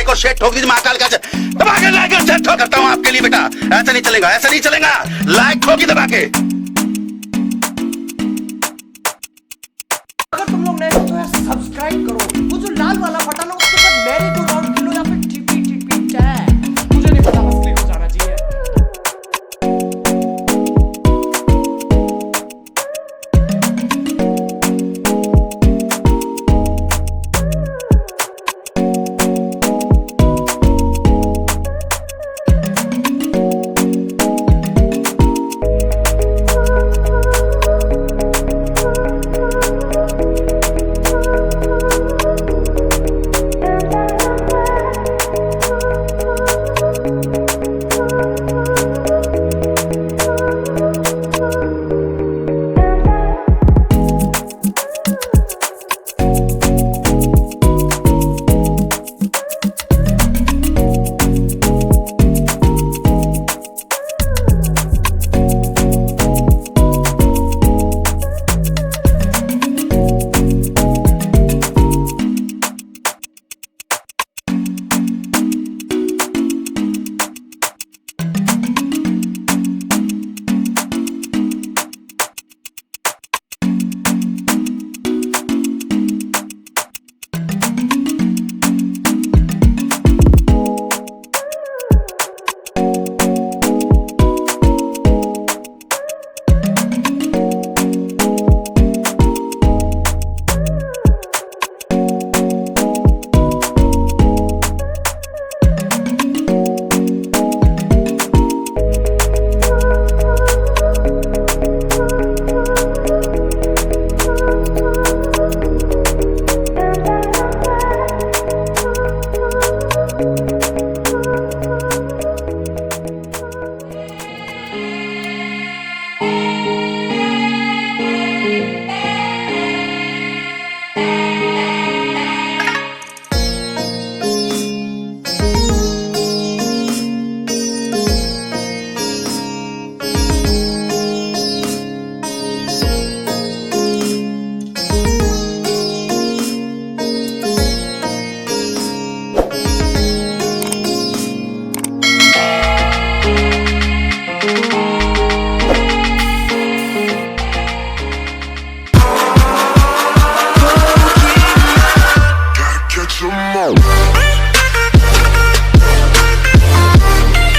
Like और share ठोक दीजिए महाकाल का दबा के लाइक और शेयर ठोक करता हूँ आपके लिए बेटा। ऐसा नहीं चलेगा, ऐसा नहीं चलेगा। लाइक ठोकी दबा के। अगर तुम लोग नए हो तो यार सब्सक्राइब करो। वो जो लाल वाला बटन है उसके बाद मैरी गो राउंड खेलो या फिर टिपी टिपी टैग। मुझे नहीं पता, बस क्लिक हो जाना चाहिए। Catch 'em all.